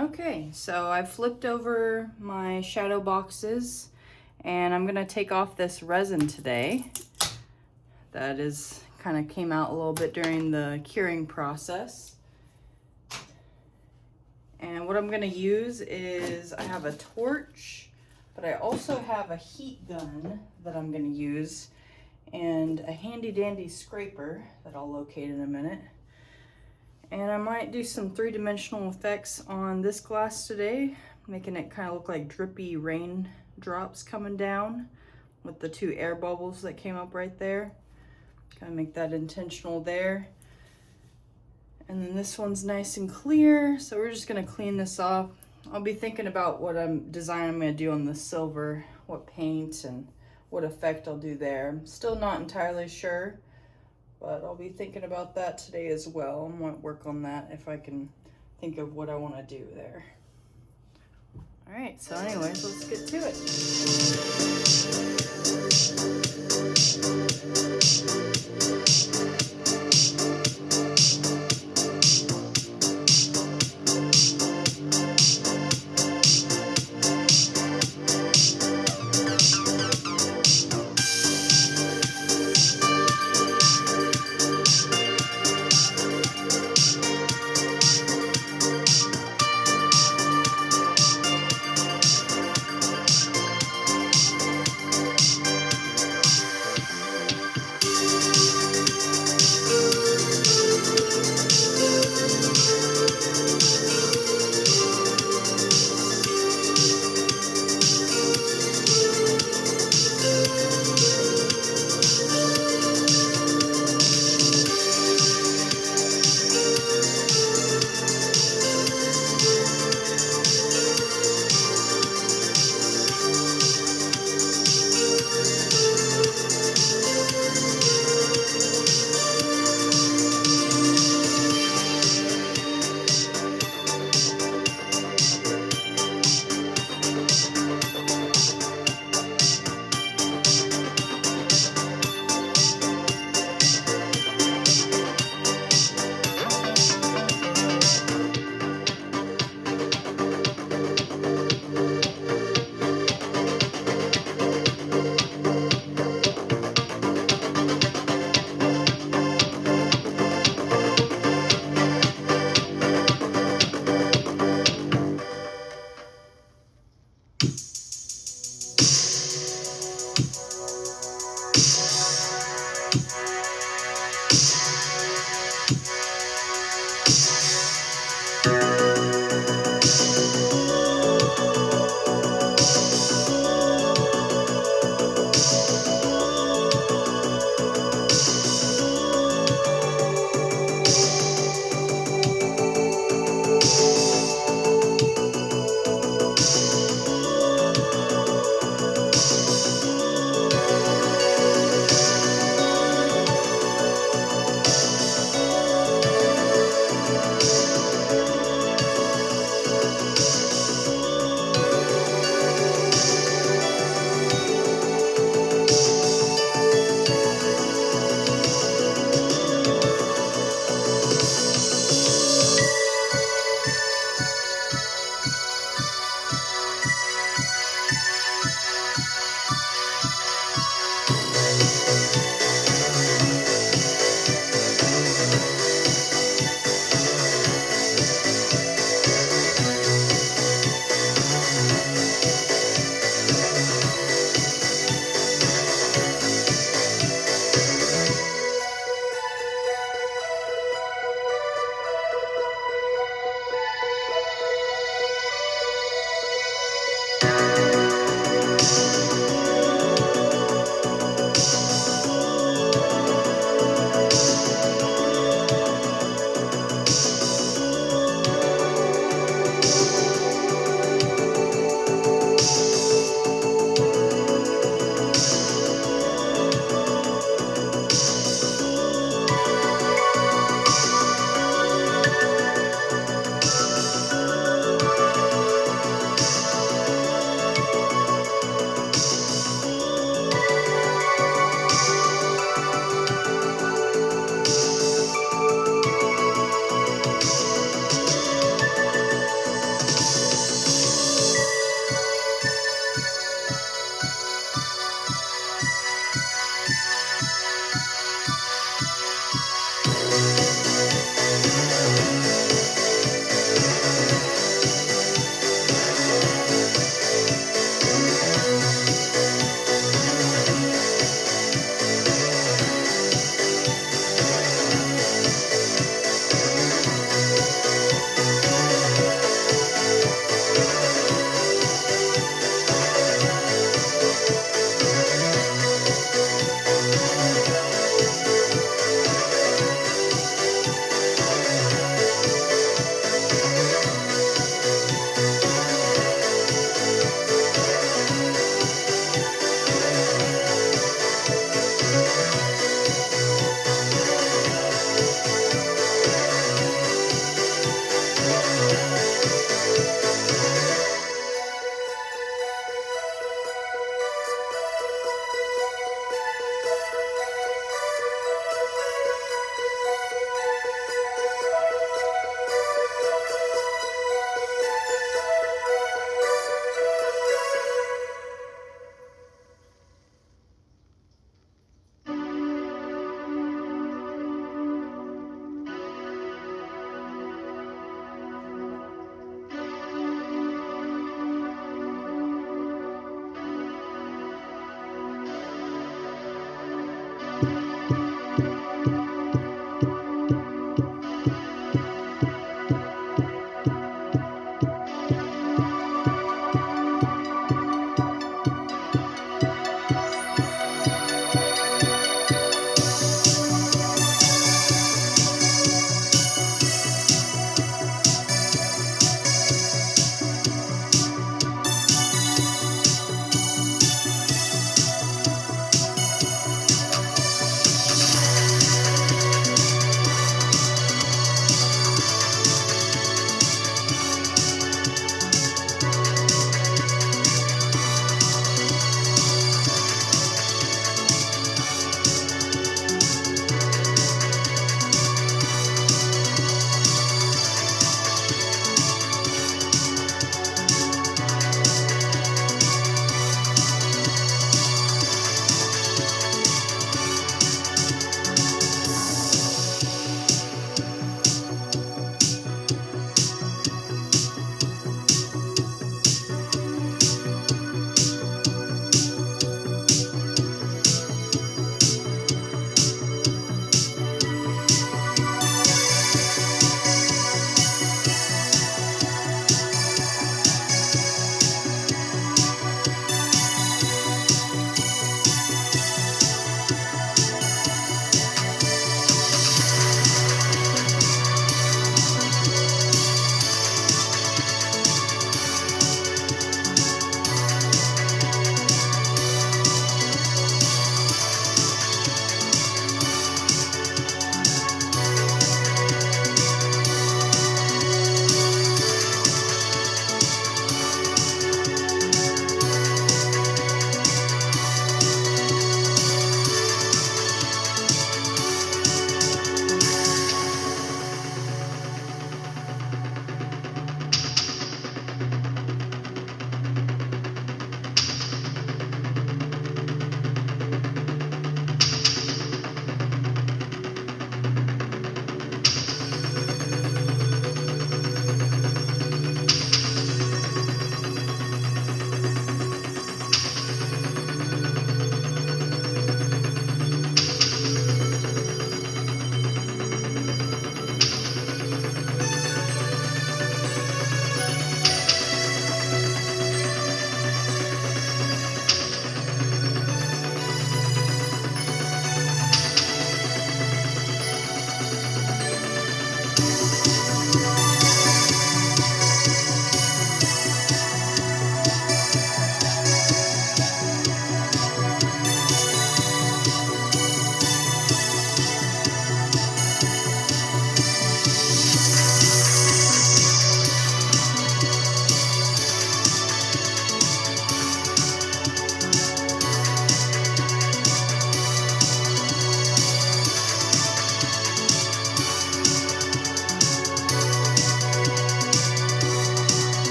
Okay, so I flipped over my shadow boxes and I'm gonna take off this resin today. That is kind of came out a little bit during the curing process. And what I'm gonna use is I have a torch, but I also have a heat gun that I'm gonna use and a handy dandy scraper that I'll locate in a minute. And I might do some three-dimensional effects on this glass today, making it kind of look like drippy rain drops coming down with the two air bubbles that came up right there. Kind of make that intentional there. And then this one's nice and clear, so we're just gonna clean this off. I'll be thinking about what design I'm gonna do on the silver, what paint and what effect I'll do there. I'm still not entirely sure, but I'll be thinking about that today as well. I might work on that if I can think of what I want to do there. All right, so anyways, let's get to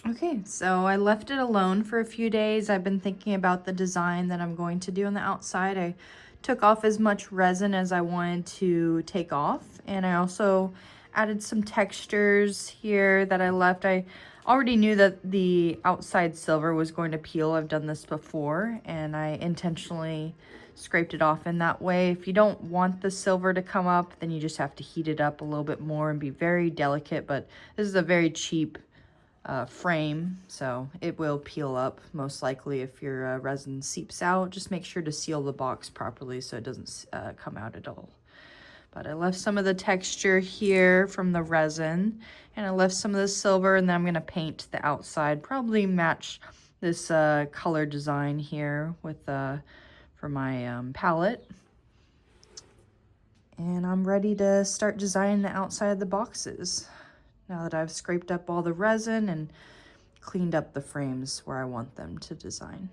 Okay, so I left it alone for a few days. I've been thinking about the design that I'm going to do on the outside. I took off as much resin as I wanted to take off, and I also added some textures here that I left. I already knew that the outside silver was going to peel. I've done this before, and I intentionally scraped it off in that way. If you don't want the silver to come up, then you just have to heat it up a little bit more and be very delicate, but this is a very cheap frame, so it will peel up most likely if your resin seeps out. Just make sure to seal the box properly so it doesn't come out at all. But I left some of the texture here from the resin, and I left some of the silver, and then I'm going to paint the outside, probably match this color design here with for my palette. And I'm ready to start designing the outside of the boxes now that I've scraped up all the resin and cleaned up the frames where I want them to design.